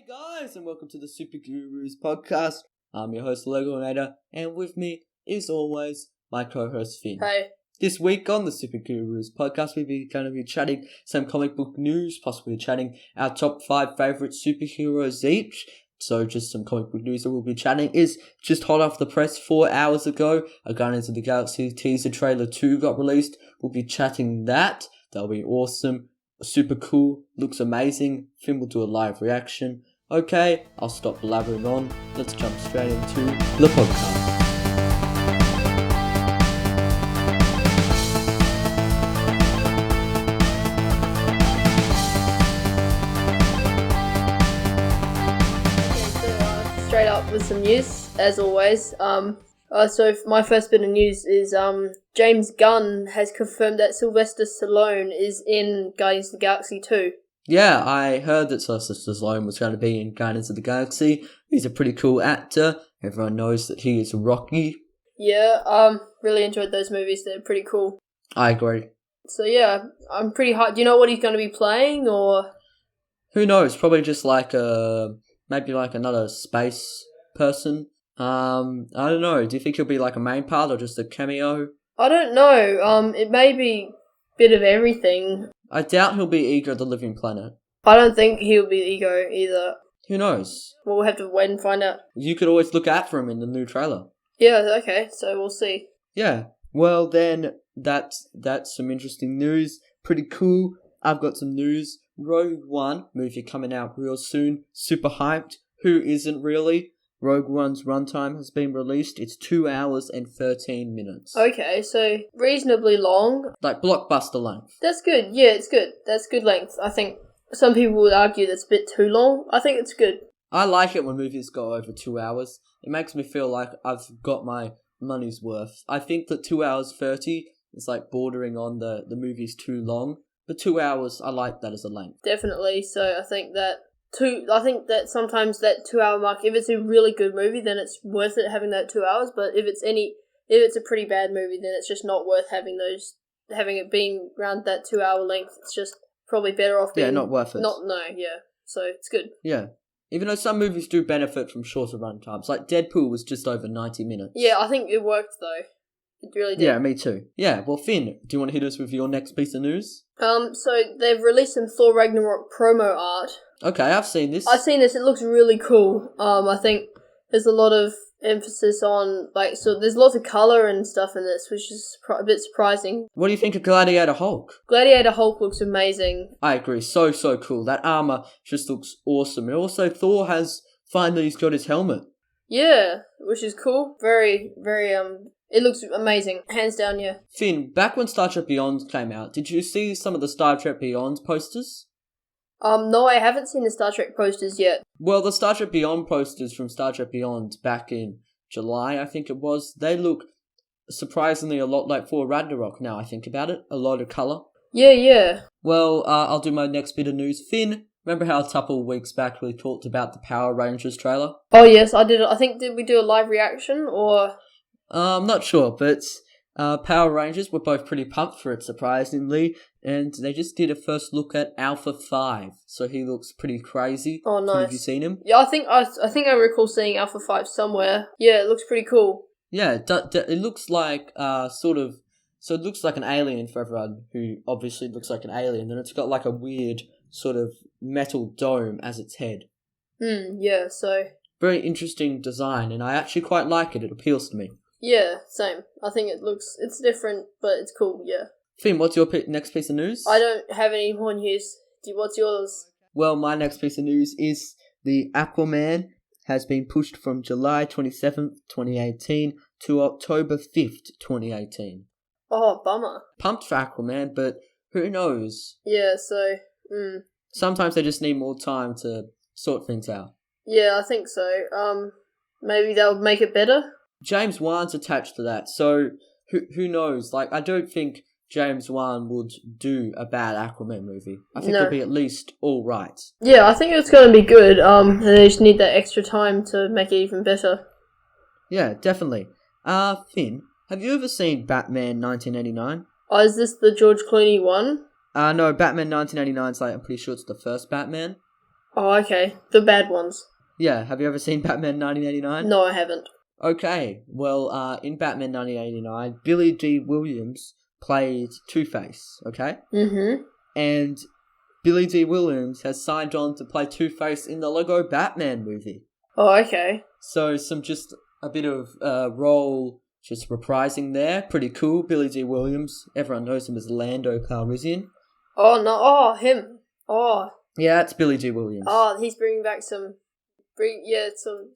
Hey guys, and welcome to the Super Gurus podcast. I'm your host, Legoinator, and with me, as always, my co-host, Finn. Hey. This week on the Super Gurus podcast, we're going to be chatting some comic book news, possibly chatting our top 5 favourite superheroes each. So just some comic book news that we'll be chatting is just hot off the press 4 hours ago. A Guardians of the Galaxy teaser trailer 2 got released. We'll be chatting that. That'll be awesome. Super cool. Looks amazing. Finn will do a live reaction. Okay, I'll stop blabbering on. Let's jump straight into the podcast. Straight up with some news, as always. So my first bit of news is James Gunn has confirmed that Sylvester Stallone is in Guardians of the Galaxy 2. Yeah, I heard that Sylvester Stallone was going to be in Guardians of the Galaxy. He's a pretty cool actor. Everyone knows that he is Rocky. Yeah, really enjoyed those movies. They're pretty cool. I agree. So yeah, I'm pretty hyped. Do you know what he's going to be playing, or? Who knows? Probably just like maybe like another space person. I don't know. Do you think he'll be like a main part or just a cameo? I don't know. It may be a bit of everything. I doubt he'll be Ego the Living Planet. I don't think he'll be Ego either. Who knows? Well, we'll have to wait and find out. You could always look out for him in the new trailer. Yeah, okay, so we'll see. Yeah, well then, that's some interesting news. Pretty cool. I've got some news. Rogue One movie coming out real soon. Super hyped. Who isn't really? Rogue One's runtime has been released. It's 2 hours and 13 minutes. Okay, so reasonably long. Like blockbuster length. That's good. Yeah, it's good. That's good length. I think some people would argue that's a bit too long. I think it's good. I like it when movies go over 2 hours. It makes me feel like I've got my money's worth. I think that 2 hours 30 is like bordering on the movie's too long. But 2 hours, I like that as a length. Definitely. So I think that sometimes that 2 hour mark, if it's a really good movie, then it's worth it having that 2 hours. But if it's a pretty bad movie, then it's just not worth having it being around that 2 hour length. It's just probably better off being... Yeah, not worth it. So it's good. Yeah. Even though some movies do benefit from shorter run times. Like Deadpool was just over 90 minutes. Yeah, I think it worked though. It really did. Yeah, me too. Yeah, well Finn, do you want to hit us with your next piece of news? So they've released some Thor Ragnarok promo art. Okay, I've seen this. I've seen this. It looks really cool. I think there's a lot of emphasis on, so there's lots of colour and stuff in this, which is a bit surprising. What do you think of Gladiator Hulk? Gladiator Hulk looks amazing. I agree. So cool. That armour just looks awesome. And also Thor he's got his helmet. Yeah, which is cool. Very, very, it looks amazing. Hands down, yeah. Finn, back when Star Trek Beyond came out, did you see some of the Star Trek Beyond posters? No, I haven't seen the Star Trek posters yet. Well, the Star Trek Beyond posters from Star Trek Beyond back in July, I think it was, they look surprisingly a lot like Thor Ragnarok now I think about it. A lot of colour. Yeah. Well, I'll do my next bit of news. Finn, remember how a couple of weeks back we talked about the Power Rangers trailer? Oh, yes, I did. I think, did we do a live reaction, or...? I'm not sure, but Power Rangers were both pretty pumped for it, surprisingly, and they just did a first look at Alpha 5, so he looks pretty crazy. Oh, nice. Have you seen him? Yeah, I think I recall seeing Alpha 5 somewhere. Yeah, it looks pretty cool. Yeah, it looks like, so it looks like an alien for everyone who obviously looks like an alien, and it's got like a weird sort of metal dome as its head. Yeah, so... Very interesting design, and I actually quite like it. It appeals to me. Yeah, same. I think it's different, but it's cool, yeah. Finn, what's your next piece of news? I don't have any more news. What's yours? Well, my next piece of news is the Aquaman has been pushed from July 27th, 2018 to October 5th, 2018. Oh, bummer. Pumped for Aquaman, but who knows? Yeah, so... Sometimes they just need more time to sort things out. Yeah, I think so. Maybe they'll make it better? James Wan's attached to that, so who knows? Like, I don't think James Wan would do a bad Aquaman movie. I think it'll be at least alright. Yeah, I think it's going to be good, and they just need that extra time to make it even better. Yeah, definitely. Finn, have you ever seen Batman 1989? Oh, is this the George Clooney one? No, Batman 1989 is I'm pretty sure it's the first Batman. Oh, okay. The bad ones. Yeah, have you ever seen Batman 1989? No, I haven't. Okay, well, in Batman 1989, Billy D. Williams played Two-Face, okay? Mm-hmm. And Billy D. Williams has signed on to play Two-Face in the Lego Batman movie. Oh, okay. So just a bit of role just reprising there. Pretty cool. Billy D. Williams. Everyone knows him as Lando Calrissian. Oh, no. Oh, him. Oh. Yeah, it's Billy D. Williams. Oh, he's bringing back it's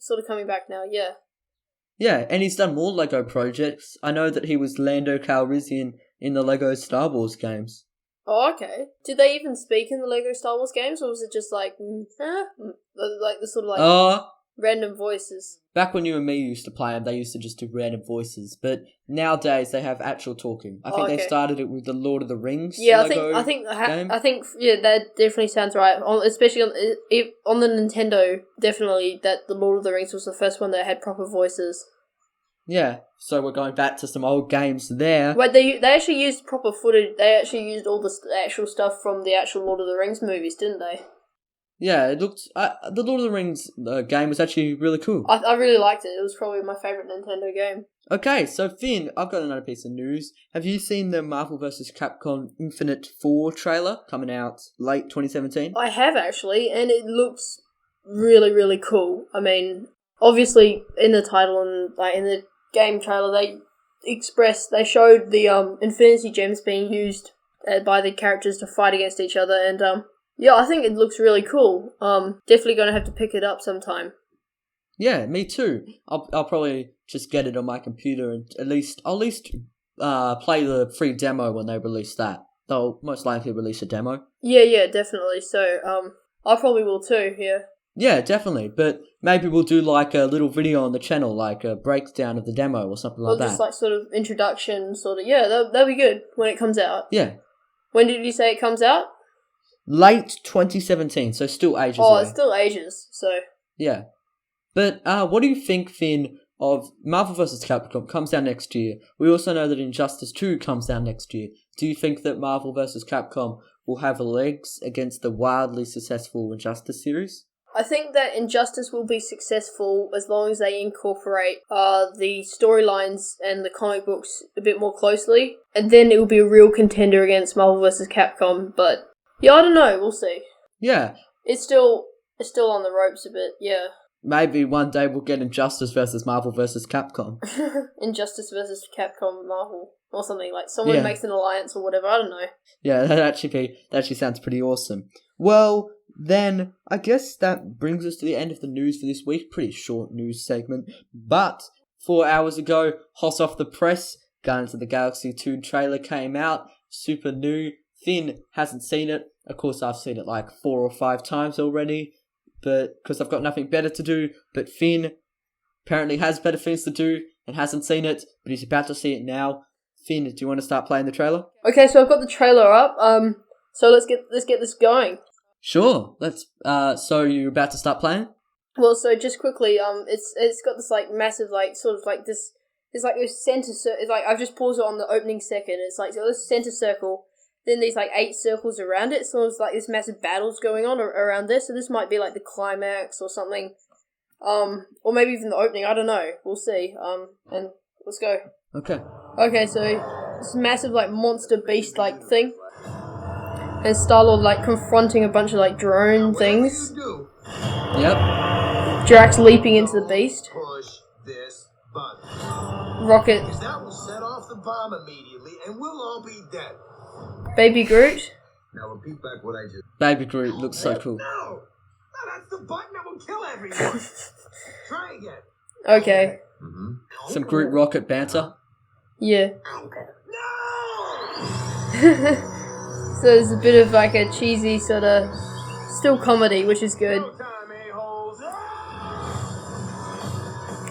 sort of coming back now, yeah. Yeah, and he's done more Lego projects. I know that he was Lando Calrissian in the Lego Star Wars games. Oh, okay. Did they even speak in the Lego Star Wars games, or was it just like, like the sort of like random voices? Back when you and me used to play them, they used to just do random voices. But nowadays they have actual talking. I think they started it with the Lord of the Rings. Yeah, Lego I think game. Yeah, that definitely sounds right. Especially on the Nintendo, definitely that the Lord of the Rings was the first one that had proper voices. Yeah, so we're going back to some old games there. Wait, they actually used proper footage. They actually used all the actual stuff from the actual Lord of the Rings movies, didn't they? Yeah, it looked. The Lord of the Rings game was actually really cool. I really liked it. It was probably my favourite Nintendo game. Okay, so Finn, I've got another piece of news. Have you seen the Marvel vs. Capcom Infinite 4 trailer coming out late 2017? I have actually, and it looks really, really cool. I mean, obviously in the title and like in the game trailer, they showed the Infinity Gems being used by the characters to fight against each other, and yeah, I think it looks really cool. Definitely gonna have to pick it up sometime. Yeah, me too. I'll probably just get it on my computer and I'll at least play the free demo when they release that. They'll most likely release a demo. Yeah, definitely. So I probably will too. Yeah. Yeah, definitely. But maybe we'll do like a little video on the channel, like a breakdown of the demo or something like that. Or just like sort of introduction, sort of. Yeah, that'll be good when it comes out. Yeah. When did you say it comes out? Late 2017, so still ages away. Oh, it's still ages, so... Yeah. But what do you think, Finn, of Marvel vs. Capcom comes out next year? We also know that Injustice 2 comes out next year. Do you think that Marvel vs. Capcom will have legs against the wildly successful Injustice series? I think that Injustice will be successful as long as they incorporate the storylines and the comic books a bit more closely, and then it will be a real contender against Marvel vs. Capcom, but... Yeah, I don't know. We'll see. Yeah. It's still on the ropes a bit, yeah. Maybe one day we'll get Injustice versus Marvel versus Capcom. Injustice versus Capcom Marvel. Or something, like someone makes an alliance or whatever, I don't know. Yeah, that actually sounds pretty awesome. Well, then, I guess that brings us to the end of the news for this week. Pretty short news segment. But, 4 hours ago, hot off the press, Guardians of the Galaxy 2 trailer came out. Super new. Finn hasn't seen it. Of course, I've seen it like 4 or 5 times already, but because I've got nothing better to do. But Finn apparently has better things to do and hasn't seen it, but he's about to see it now. Finn, do you want to start playing the trailer? Okay, so I've got the trailer up. So let's get this going. Sure. Let's. So you're about to start playing? Well, so just quickly, it's got this like massive like sort of like this. It's like this center. It's like I've just paused it on the opening second. It's like this center circle. Then there's like 8 circles around it, so it's like this massive battle's going on around this, so this might be like the climax or something. Or maybe even the opening, I don't know. We'll see. And let's go. Okay. Okay, so this massive like monster beast like thing. And Star-Lord like confronting a bunch of like drone things. Yep. Drax leaping into the beast. Push this button. Rocket. Because that will set off the bomb immediately and we'll all be dead. Baby Groot. Now repeat back what I just... Baby Groot looks so cool. No! That's the button that will kill everyone! Try again. Okay. Mm-hmm. Some Groot rocket banter. Yeah. No! So there's a bit of like a cheesy sort of still comedy, which is good.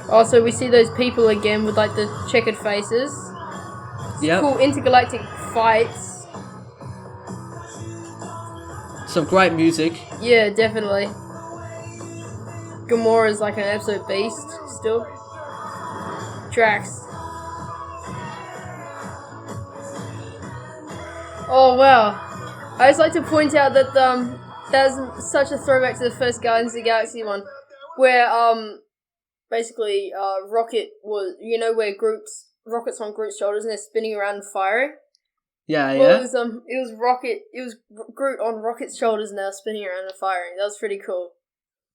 Also, we see those people again with like the checkered faces. Yep. Cool intergalactic fights. Some great music. Yeah, definitely. Gamora's like an absolute beast still. Drax. Oh wow. I just like to point out that That's such a throwback to the first Guardians of the Galaxy one, where basically Rocket was, you know, where Rocket's on Groot's shoulders and they're spinning around and firing. Yeah, Well, yeah. it was Rocket. It was Groot on Rocket's shoulders and they were spinning around and firing. That was pretty cool.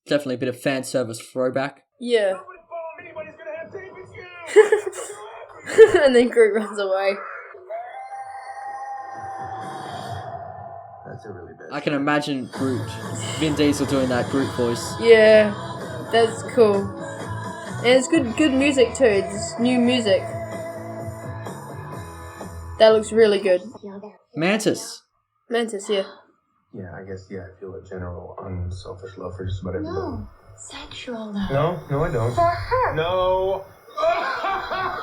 Definitely a bit of fan service throwback. Yeah. Nobody follow me, anybody's gonna have tape, it's you! And then Groot runs away. That's a really bad. I can imagine Vin Diesel doing that Groot voice. Yeah, that's cool. And it's good music too. It's new music. That looks really good. Mantis. Mantis, yeah. Yeah, I guess, I feel a general unselfish love for just about everybody. No, sexual love. No, I don't. For her. No!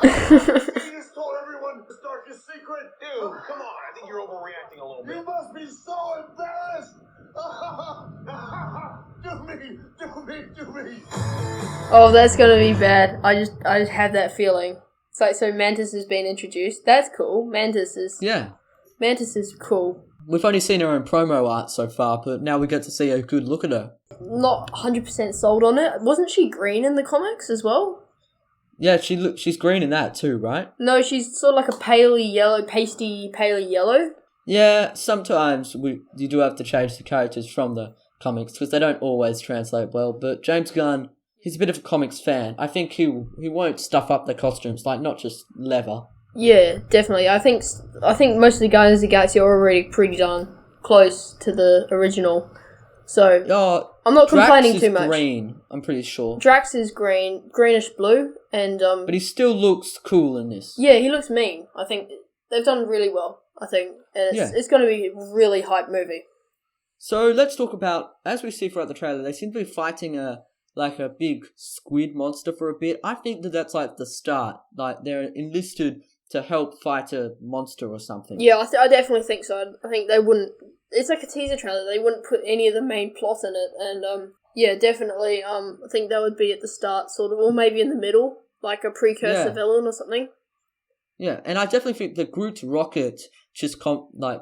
You just told everyone the darkest secret? Dude, come on, I think you're overreacting a little bit. You must be so embarrassed! Do me! Oh, that's gonna be bad. I just have that feeling. It's like, so Mantis has been introduced. That's cool. Mantis is cool. We've only seen her in promo art so far, but now we get to see a good look at her. Not 100% sold on it. Wasn't she green in the comics as well? Yeah, she's green in that too, right? No, she's sort of like a paley yellow, paley yellow. Yeah, sometimes you do have to change the characters from the comics because they don't always translate well, but James Gunn, he's a bit of a comics fan. I think he won't stuff up the costumes, like not just leather. Yeah, definitely. I think most of the Guardians of the Galaxy are already pretty darn close to the original. So I'm not complaining too much. Green, I'm pretty sure. Drax is greenish blue, and but he still looks cool in this. Yeah, he looks mean. I think they've done really well. I think, and it's going to be a really hype movie. So let's talk about, as we see throughout the trailer, they seem to be fighting a big squid monster for a bit. I think that's like the start. Like they're enlisted to help fight a monster or something. Yeah, I definitely think so. I think they wouldn't. It's like a teaser trailer. They wouldn't put any of the main plot in it, and yeah, definitely. I think that would be at the start, sort of, or maybe in the middle, like a precursor villain or something. Yeah, and I definitely think the Groot Rocket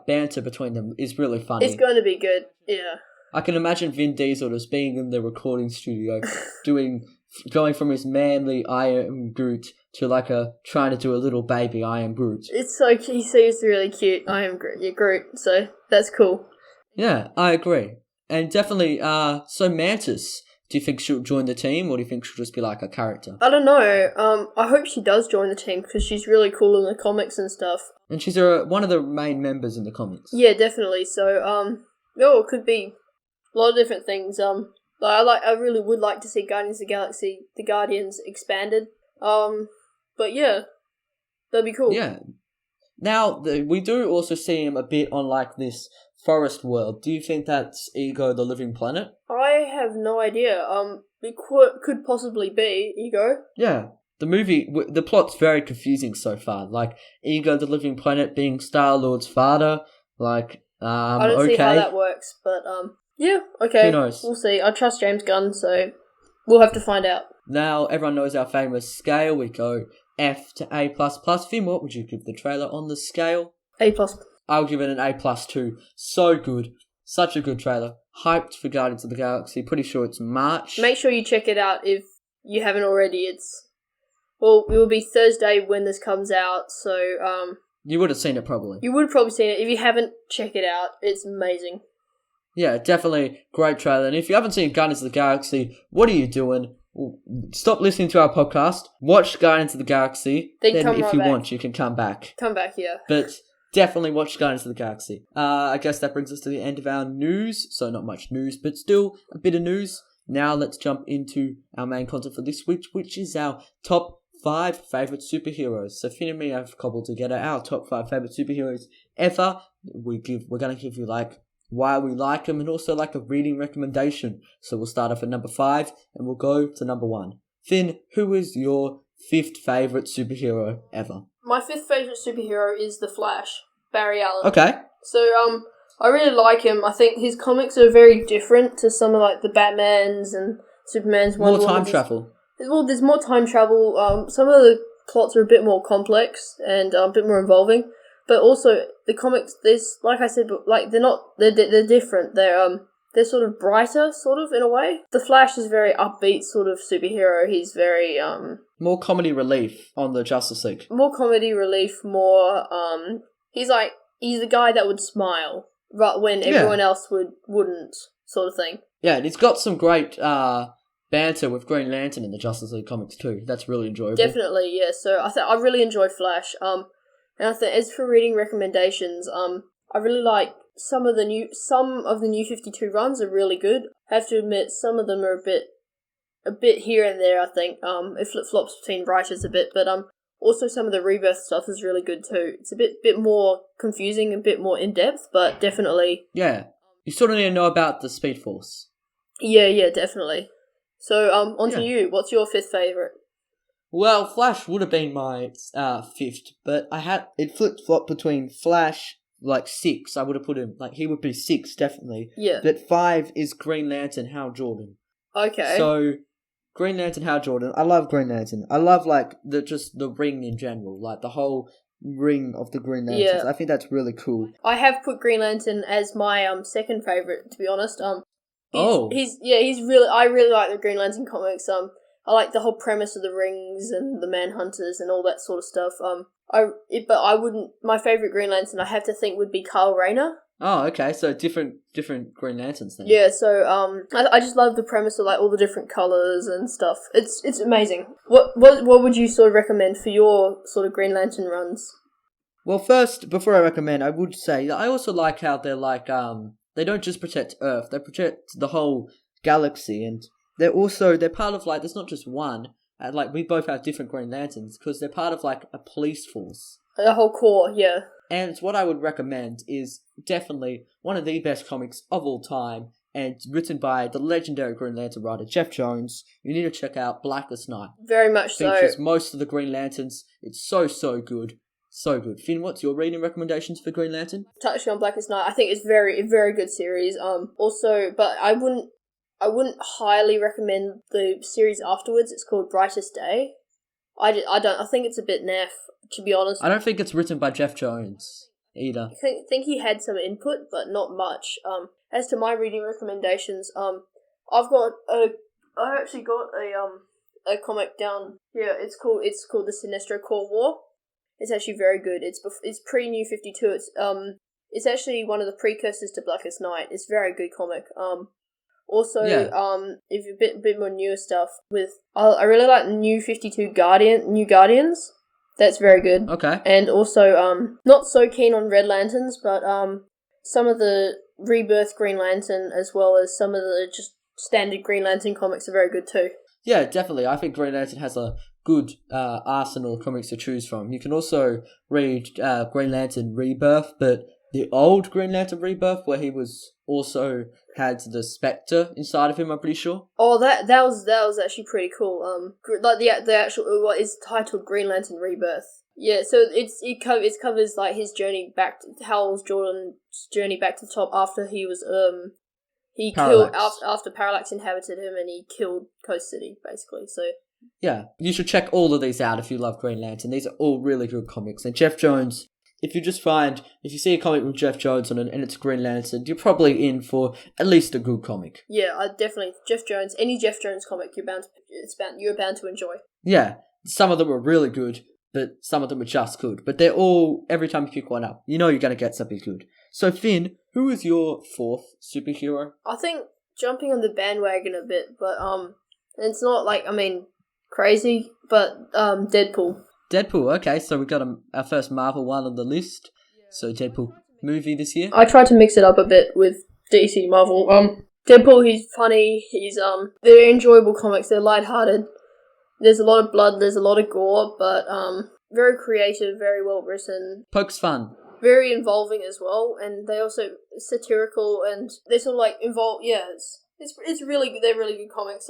banter between them is really funny. It's going to be good. Yeah. I can imagine Vin Diesel just being in the recording studio, going from his manly I am Groot to trying to do a little baby I am Groot. It's so he seems really cute. I am Groot. You're Groot, so that's cool. Yeah, I agree, and definitely. So Mantis, do you think she'll join the team, or do you think she'll just be like a character? I don't know. I hope she does join the team because she's really cool in the comics and stuff. And she's one of the main members in the comics. Yeah, definitely. So it could be a lot of different things. I really would like to see Guardians of the Galaxy, the Guardians expanded. But yeah, that'd be cool. Yeah. Now we do also see him a bit on this forest world. Do you think that's Ego, the Living Planet? I have no idea. It could possibly be Ego. Yeah. The plot's very confusing so far. Ego, the Living Planet being Star-Lord's father. I don't see how that works, but yeah, okay. Who knows? We'll see. I trust James Gunn, so we'll have to find out. Now everyone knows our famous scale. We go F to A++. Finn, what would you give the trailer on the scale? A+. I'll give it an A+ too. So good. Such a good trailer. Hyped for Guardians of the Galaxy. Pretty sure it's March. Make sure you check it out if you haven't already. It will be Thursday when this comes out, so you would have seen it probably. You would have probably seen it. If you haven't, check it out. It's amazing. Yeah, definitely great trailer. And if you haven't seen Guardians of the Galaxy, what are you doing? Stop listening to our podcast. Watch Guardians of the Galaxy. Then if you want, you can come back. Come back, yeah. But definitely watch Guardians of the Galaxy. I guess that brings us to the end of our news. So not much news, but still a bit of news. Now let's jump into our main content for this week, which is our top 5 favourite superheroes. So Finn and me have cobbled together our top 5 favourite superheroes ever. We're going to give you why we like them and also a reading recommendation. So we'll start off at number 5 and we'll go to number 1. Finn, who is your 5th favourite superhero ever? My 5th favourite superhero is The Flash, Barry Allen. Okay. So I really like him. I think his comics are very different to some of the Batmans and Superman's. More time travel. Well, there's more time travel. Some of the plots are a bit more complex and a bit more involving. But also the comics, there's like I said, but they're different. They're they're sort of brighter, sort of, in a way. The Flash is very upbeat sort of superhero. He's very, More comedy relief on the Justice League. more comedy relief, more, he's the guy that would smile, right, when everyone else wouldn't, sort of thing. Yeah, and he's got some great, banter with Green Lantern in the Justice League comics too. That's really enjoyable. Definitely, yeah. So I really enjoy Flash. And I think as for reading recommendations, I really like some of the new 52 runs are really good. I have to admit, some of them are a bit here and there. I think it flip flops between writers a bit, but also some of the Rebirth stuff is really good too. It's a bit more confusing, a bit more in depth, but definitely. Yeah, you sort of need to know about the Speed Force. Yeah, definitely. So on to you. What's your fifth favorite? Well, Flash would have been my fifth, but it flip-flopped between Flash, 6. I would have put him, he would be 6, definitely. Yeah. But 5 is Green Lantern, Hal Jordan. Okay. So, Green Lantern, Hal Jordan. I love Green Lantern. I love, the ring in general. The whole ring of the Green Lanterns. Yeah. I think that's really cool. I have put Green Lantern as my second favorite, to be honest. I really like the Green Lantern comics. I like the whole premise of the rings and the Manhunters and all that sort of stuff. My favorite Green Lantern, I have to think, would be Kyle Rayner. Oh, okay. So different Green Lanterns then. Yeah. So I just love the premise of all the different colors and stuff. It's amazing. What would you sort of recommend for your sort of Green Lantern runs? Well, first, before I recommend, I would say that I also like how they're they don't just protect Earth, they protect the whole galaxy, and they're part of there's not just one, we both have different Green Lanterns, because they're part of a police force. The whole corps, yeah. And what I would recommend is definitely one of the best comics of all time, and written by the legendary Green Lantern writer Jeff Jones. You need to check out Blackest Night. Very much so. Features most of the Green Lanterns. It's so good. So good. Finn, what's your reading recommendations for Green Lantern? Touching on Blackest Night, I think it's a very good series. Also, but I wouldn't highly recommend the series afterwards. It's called Brightest Day. I think it's a bit naff, to be honest. I don't think it's written by Jeff Jones either. I think he had some input, but not much. As to my reading recommendations, I actually got a comic down here. It's called The Sinestro Corps War. It's actually very good. It's pre-New 52. It's actually one of the precursors to Blackest Night. It's a very good comic. If you're a bit more newer stuff I really like New 52 New Guardians. That's very good. Okay. And also not so keen on Red Lanterns, but some of the Rebirth Green Lantern as well as some of the just standard Green Lantern comics are very good too. Yeah, definitely. I think Green Lantern has a good arsenal of comics to choose from. You can also read Green Lantern Rebirth, but the old Green Lantern Rebirth, where he had the Spectre inside of him, I'm pretty sure. Oh, that was actually pretty cool. The actual what is titled Green Lantern Rebirth. Yeah, so it covers his journey back to Hal Jordan's journey back to the top after he was after Parallax inhabited him and he killed Coast City basically. So yeah, you should check all of these out if you love Green Lantern. These are all really good comics, and Jeff Jones. If you see a comic with Jeff Jones on it and it's Green Lantern, you're probably in for at least a good comic. Yeah, I definitely Jeff Jones. Any Jeff Jones comic, you're bound to enjoy. Yeah, some of them are really good, but some of them are just good. But they're all, every time you pick one up, you know you're going to get something good. So Finn, who is your fourth superhero? I think jumping on the bandwagon a bit, but it's not crazy, but Deadpool. Deadpool, okay, so we got our first Marvel one on the list. So Deadpool movie this year. I tried to mix it up a bit with DC Marvel. Deadpool, he's funny. They're enjoyable comics. They're lighthearted. There's a lot of blood. There's a lot of gore, but very creative, very well written. Pokes fun. Very involving as well, and they also satirical and they sort of involve. Yeah, it's really good. They're really good comics.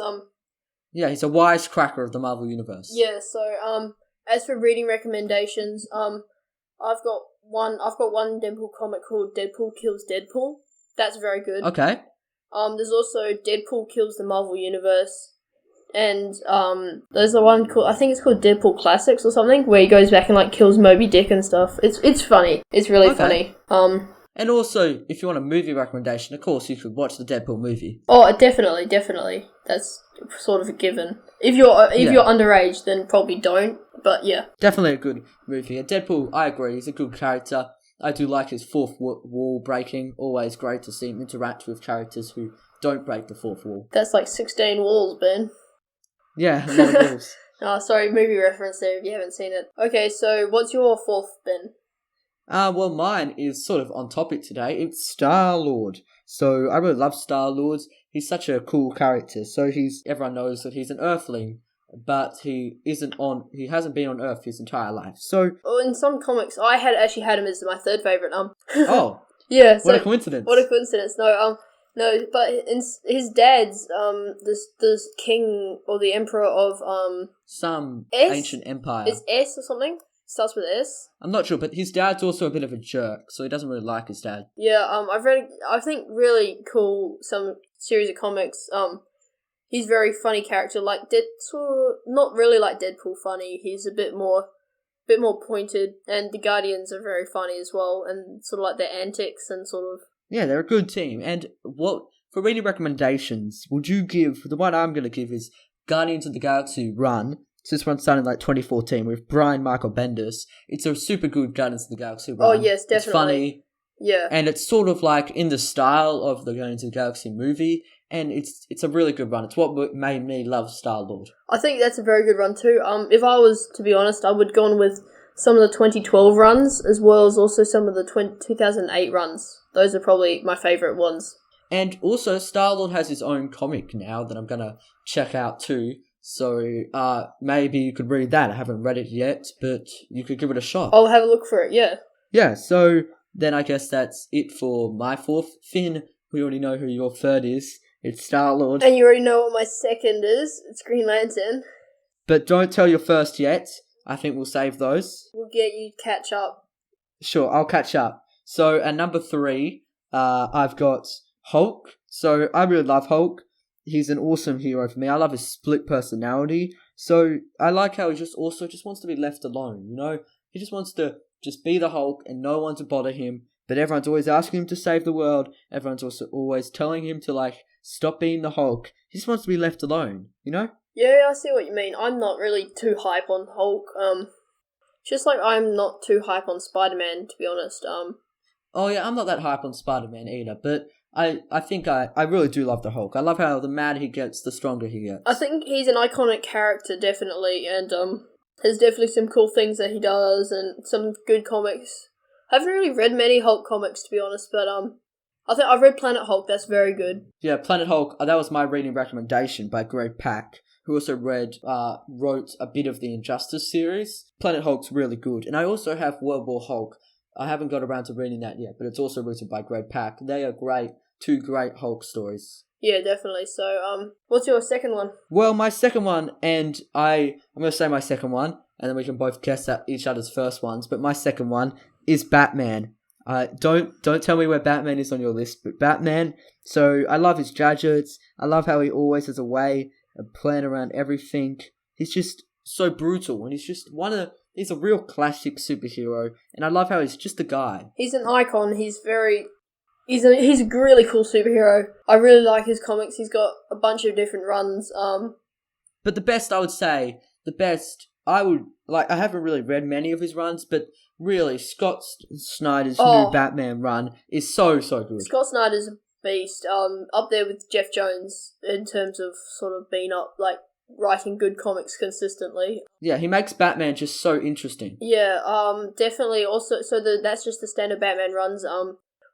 Yeah, he's a wisecracker of the Marvel universe. Yeah. So as for reading recommendations, I've got one Deadpool comic called Deadpool Kills Deadpool. That's very good. Okay. There's also Deadpool Kills the Marvel Universe, and there's the one called, I think it's called Deadpool Classics or something, where he goes back and kills Moby Dick and stuff. It's funny. It's really funny. And also, if you want a movie recommendation, of course, you could watch the Deadpool movie. Oh, definitely. That's sort of a given. If you're underage, then probably don't. But yeah. Definitely a good movie. And Deadpool, I agree, he's a good character. I do like his fourth wall breaking. Always great to see him interact with characters who don't break the fourth wall. That's like 16 walls, Ben. Yeah, a lot of walls. Oh, sorry, movie reference there if you haven't seen it. Okay, so what's your fourth, Ben? Well, mine is sort of on topic today. It's Star-Lord. So, I really love Star-Lord. He's such a cool character. So, everyone knows that he's an Earthling, but he hasn't been on Earth his entire life. So, in some comics, I had him as my third favourite. Oh. Yeah. So, what a coincidence. What a coincidence. No, but his dad's, this king, or the emperor of, some S? ancient empire. It's S or something? Starts with S. I'm not sure, but his dad's also a bit of a jerk, so he doesn't really like his dad. Yeah, I've read, I think, really cool, some series of comics. He's a very funny character, like not really like Deadpool funny. He's a bit more pointed, and the Guardians are very funny as well, and sort of like their antics and sort of. Yeah, they're a good team. And for reading recommendations, would you give, the one I'm going to give is Guardians of the Galaxy Run. So this one started in like 2014 with Brian Michael Bendis. It's a super good Guardians of the Galaxy Run. Oh yes, definitely. It's funny. Yeah. And it's sort of like in the style of the Guardians of the Galaxy movie, and it's a really good run. It's what made me love Star-Lord. I think that's a very good run too. If I was to be honest, I would go on with some of the 2012 runs as well as also some of the 2008 runs. Those are probably my favourite ones. And also, Star-Lord has his own comic now that I'm gonna check out too. So, maybe you could read that. I haven't read it yet, but you could give it a shot. I'll have a look for it, yeah. Yeah, so then I guess that's it for my fourth. Finn, we already know who your third is. It's Star-Lord. And you already know what my second is. It's Green Lantern. But don't tell your first yet. I think we'll save those. We'll get you to catch up. Sure, I'll catch up. So, at number 3, I've got Hulk. So, I really love Hulk. He's an awesome hero for me. I love his split personality. So I like how he just wants to be left alone, you know? He just wants to just be the Hulk and no one to bother him. But everyone's always asking him to save the world. Everyone's also always telling him to, like, stop being the Hulk. He just wants to be left alone, you know? Yeah, I see what you mean. I'm not really too hype on Hulk. Just like I'm not too hype on Spider-Man, to be honest. Oh yeah, I'm not that hype on Spider-Man either, but I think I really do love the Hulk. I love how the madder he gets, the stronger he gets. I think he's an iconic character, definitely, and there's definitely some cool things that he does, and some good comics. I haven't really read many Hulk comics, to be honest, but I think I've read Planet Hulk. That's very good. Yeah, Planet Hulk. That was my reading recommendation by Greg Pak, who also wrote a bit of the Injustice series. Planet Hulk's really good, and I also have World War Hulk. I haven't got around to reading that yet, but it's also written by Greg Pak. They are great. 2 great Hulk stories. Yeah, definitely. So, what's your second one? Well, my second one, and I'm going to say my second one, and then we can both guess at each other's first ones, but my second one is Batman. Don't tell me where Batman is on your list, but Batman. So, I love his gadgets. I love how he always has a way of playing around everything. He's just so brutal, and he's just he's a real classic superhero, and I love how he's just a guy. He's an icon. He's a really cool superhero. I really like his comics. He's got a bunch of different runs. But the best I haven't really read many of his runs, but really Scott Snyder's new Batman run is so good. Scott Snyder's a beast. Up there with Jeff Jones in terms of sort of being writing good comics consistently. Yeah, he makes Batman just so interesting. Yeah, definitely. Also, that's just the standard Batman runs.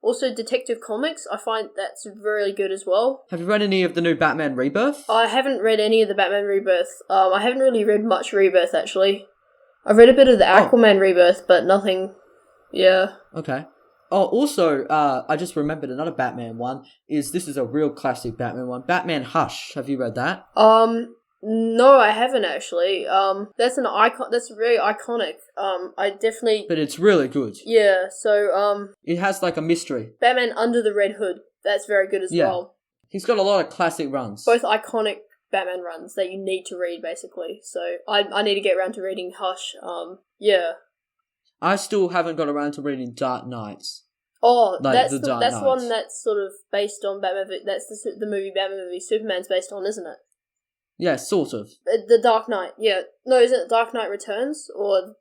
Also, Detective Comics, I find that's really good as well. Have you read any of the new Batman Rebirth? I haven't read any of the Batman Rebirth. I haven't really read much Rebirth, actually. I've read a bit of the Aquaman Rebirth, but nothing. Yeah. Okay. Oh, also, I just remembered another Batman one. This is a real classic Batman one. Batman Hush. Have you read that? No, I haven't actually. That's an icon. That's very iconic. I definitely. But it's really good. Yeah. So, it has like a mystery. Batman Under the Red Hood. That's very good as well. He's got a lot of classic runs. Both iconic Batman runs that you need to read, basically. So I need to get around to reading Hush. Yeah. I still haven't got around to reading Dark Knights. Oh, Like that's The Dark that's Knight. the one that's sort of based on Batman. That's the movie Batman movie Superman's based on, isn't it? Yeah, sort of. The Dark Knight. Yeah. No, is it Dark Knight Returns or?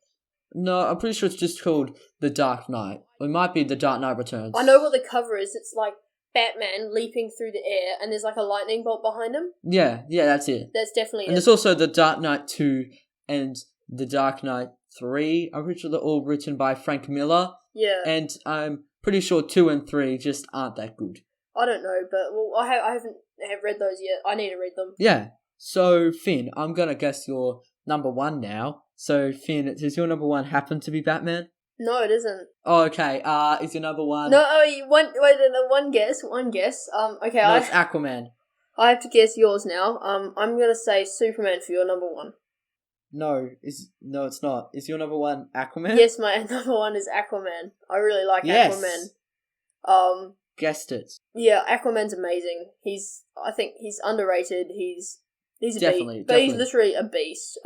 No, I'm pretty sure it's just called The Dark Knight. It might be The Dark Knight Returns. I know what the cover is. It's like Batman leaping through the air, and there's like a lightning bolt behind him. Yeah, that's it. That's definitely And it. there's also The Dark Knight 2 and The Dark Knight 3. I'm pretty sure they're all written by Frank Miller. Yeah. And I'm pretty sure 2 and 3 just aren't that good. I don't know, but I haven't read those yet. I need to read them. Yeah. So, Finn, I'm going to guess your number 1 now. So, Finn, does your number 1 happen to be Batman? No, it isn't. Oh, okay. Is your number 1? No, one guess. Okay, No, it's Aquaman. I have to guess yours now. I'm gonna say Superman for your number 1. No, it's not. Is your number 1 Aquaman? Yes, my number 1 is Aquaman. I really like Yes. Aquaman. Guessed it. Yeah, Aquaman's amazing. I think he's underrated. He's a Definitely, beast, but he's definitely. literally a beast.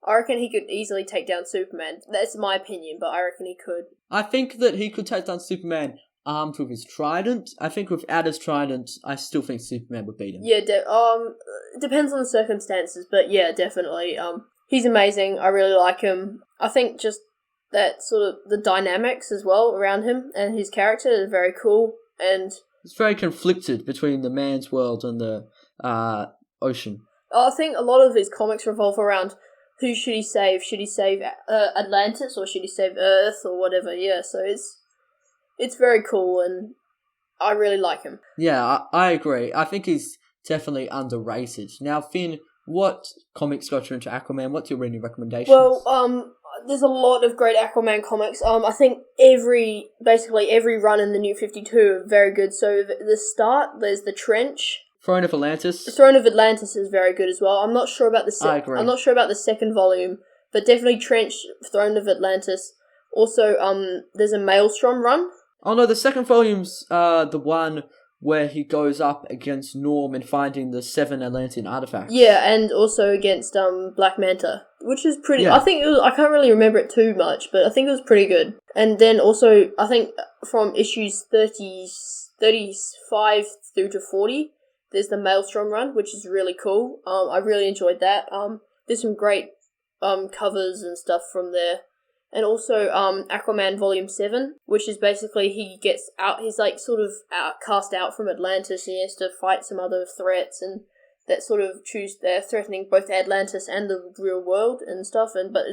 I reckon he could easily take down Superman. That's my opinion, but I reckon he could. I think that he could take down Superman armed with his trident. I think without his trident, I still think Superman would beat him. Yeah, it depends on the circumstances, but yeah, definitely. He's amazing. I really like him. I think just that sort of the dynamics as well around him and his character is very cool. And It's very conflicted between the man's world and the ocean. I think a lot of his comics revolve around who should he save? Should he save Atlantis or should he save Earth or whatever? Yeah, so it's very cool and I really like him. Yeah, I agree. I think he's definitely underrated. Now, Finn, what comics got you into Aquaman? What's your reading recommendations? Well, there's a lot of great Aquaman comics. I think basically every run in the New 52 are very good. So the start, there's the Trench. Throne of Atlantis. The Throne of Atlantis is very good as well. I'm not sure about I agree. I'm not sure about the second volume, but definitely Trench, Throne of Atlantis. Also, there's a Maelstrom run. Oh no, the second volume's the one where he goes up against Norm in finding the 7 Atlantean artifacts. Yeah, and also against Black Manta, which is pretty. Yeah. I think I can't really remember it too much, but I think it was pretty good. And then also, I think from issues 35 through to 40, there's the Maelstrom run, which is really cool. I really enjoyed that. There's some great covers and stuff from there. And also Aquaman Volume 7, which is basically he gets out, he's like sort of cast out from Atlantis and he has to fight some other threats and that sort of they're threatening both Atlantis and the real world and stuff. But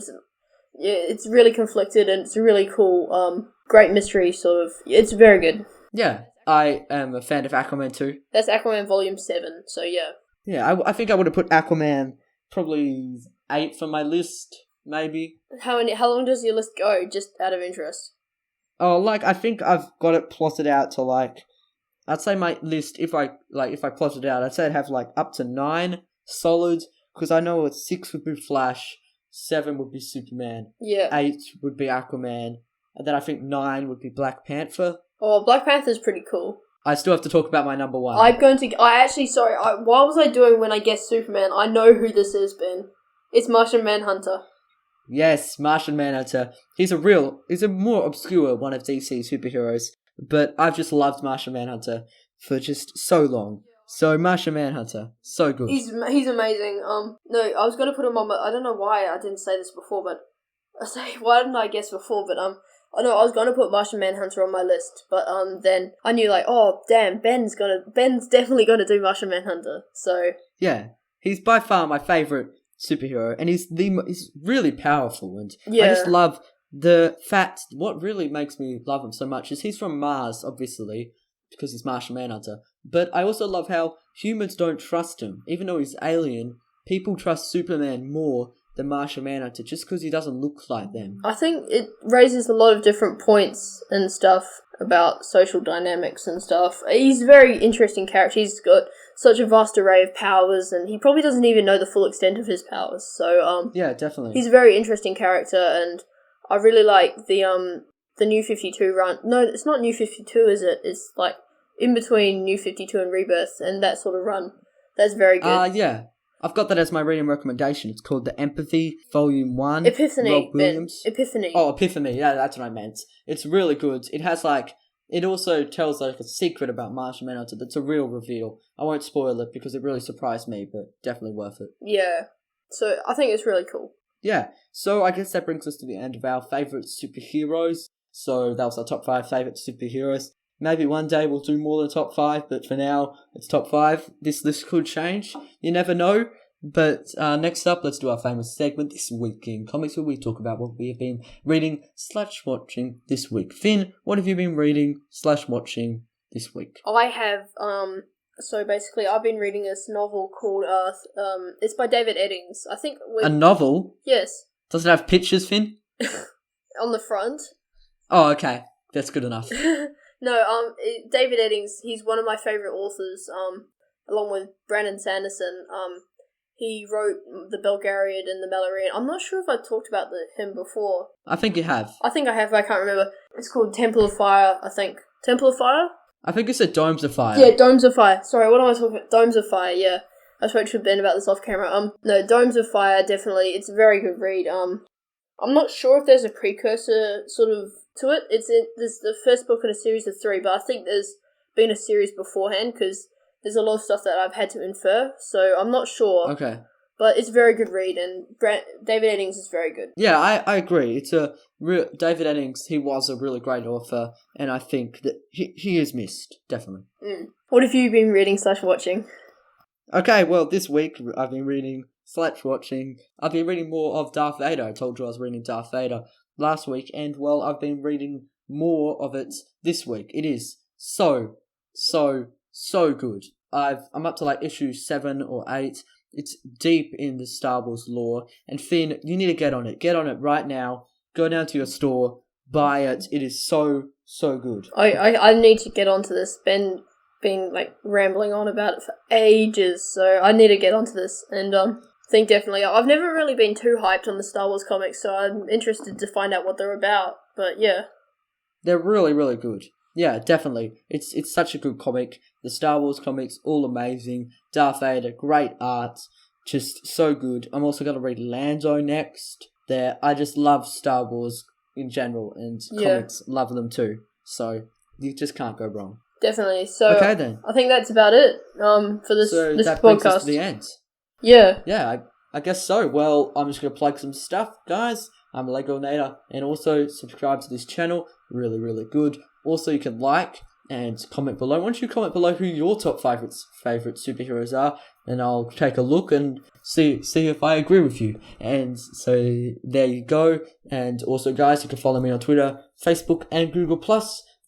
it's really conflicted and it's a really cool, great mystery sort of. It's very good. Yeah, I am a fan of Aquaman too. That's Aquaman Volume 7, so yeah. Yeah, I think I would have put Aquaman probably 8th on my list, maybe. How long does your list go, just out of interest? Oh, I think I've got it plotted out to I'd say my list, if I plotted it out, I'd say I'd have up to 9 solid, because I know 6 would be Flash, 7 would be Superman, Yeah. 8 would be Aquaman, and then I think 9 would be Black Panther. Oh, Black Panther's pretty cool. I still have to talk about my number 1. What was I doing when I guessed Superman? I know who this is, Ben. It's Martian Manhunter. Yes, Martian Manhunter. He's a more obscure one of DC's superheroes, but I've just loved Martian Manhunter for just so long. So Martian Manhunter, so good. He's amazing. No, I was gonna put him on I don't know why I didn't say this before, but why didn't I guess before? But I was gonna put Martian Manhunter on my list, but then I knew oh damn, Ben's definitely gonna do Martian Manhunter. So yeah, he's by far my favorite superhero, and he's really powerful, and yeah. I just love the fact. What really makes me love him so much is he's from Mars, obviously, because he's Martian Manhunter. But I also love how humans don't trust him, even though he's alien. People trust Superman more than Martian Manhunter just because he doesn't look like them. I think it raises a lot of different points and stuff about social dynamics and stuff. He's a very interesting character. He's got such a vast array of powers, and he probably doesn't even know the full extent of his powers. So yeah, definitely. He's a very interesting character, and I really like the New 52 run. No, it's not New 52, is it? It's in between New 52 and Rebirth, and that sort of run. That's very good. Yeah. I've got that as my reading recommendation. It's called The Empathy, Volume 1. Epiphany, Rob Williams. Ben. Epiphany. Oh, Epiphany. Yeah, that's what I meant. It's really good. It has it also tells like a secret about Martian Manhunter that's a real reveal. I won't spoil it because it really surprised me, but definitely worth it. Yeah. So I think it's really cool. Yeah, so I guess that brings us to the end of our favourite superheroes. So that was our top 5 favourite superheroes. Maybe one day we'll do more than top 5, but for now, it's top 5. This list could change. You never know. But next up, let's do our famous segment, This Week in Comics, where we talk about what we have been reading / watching this week. Finn, what have you been reading / watching this week? I have, so basically I've been reading this novel called, it's by David Eddings. I think... A novel? Yes. Does it have pictures, Finn? On the front. Oh, okay. That's good enough. No, David Eddings, he's one of my favourite authors, along with Brandon Sanderson. He wrote The Belgariad and The Mallorean. I'm not sure if I talked about him before. I think you have. I think I have, but I can't remember. It's called Temple of Fire, I think. Temple of Fire? I think it's a Domes of Fire. Yeah, Domes of Fire. Sorry, what am I talking about? Domes of Fire, yeah. I spoke to Ben about this off camera. No, Domes of Fire, definitely. It's a very good read. I'm not sure if there's a precursor sort of to it. There's the first book in a series of 3, but I think there's been a series beforehand because there's a lot of stuff that I've had to infer, so I'm not sure. Okay. But it's a very good read, and David Eddings is very good. Yeah, I agree. It's a David Eddings, he was a really great author, and I think that he is missed, definitely. What have you been reading / watching? Okay, well, this week I've been reading / watching. I've been reading more of Darth Vader. I told you I was reading Darth Vader last week, and well, I've been reading more of it this week. It is so good. I'm up to like issue 7 or 8. It's deep in the Star Wars lore. And Finn, you need to get on it. Get on it right now. Go down to your store. Buy it. It is so good. I need to get onto this. Ben been like rambling on about it for ages, so I need to get onto this. And I think definitely I've never really been too hyped on the Star Wars comics, so I'm interested to find out what they're about. But yeah. They're really good. Yeah, definitely. It's such a good comic. The Star Wars comics, all amazing. Darth Vader, great art. Just so good. I'm also going to read Lando next. I just love Star Wars in general, and comics love them too. So you just can't go wrong. Definitely. So okay then. I think that's about it for this that podcast. Brings us to the end. Yeah. Yeah, I guess so. Well, I'm just going to plug some stuff, guys. I'm Legoinator, and also subscribe to this channel. Really good. Also, you can like and comment below. Once you comment below who your top favorite superheroes are, and I'll take a look and see if I agree with you. And so there you go. And also, guys, you can follow me on Twitter, Facebook, and Google+.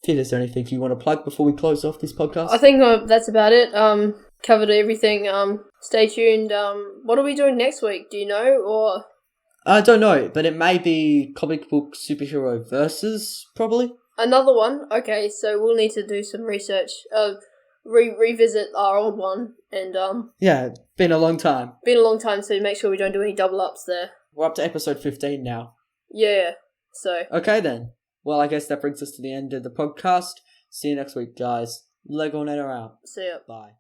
Finn, is there anything you want to plug before we close off this podcast? I think that's about it. Covered everything. Stay tuned. What are we doing next week? Do you know? Or I don't know, but it may be comic book superhero versus, probably. Another one? Okay, so we'll need to do some research. Revisit our old one, and yeah, been a long time. So make sure we don't do any double ups there. We're up to episode 15 now. Yeah, so. Okay then. Well, I guess that brings us to the end of the podcast. See you next week, guys. Legoinator out. See ya. Bye.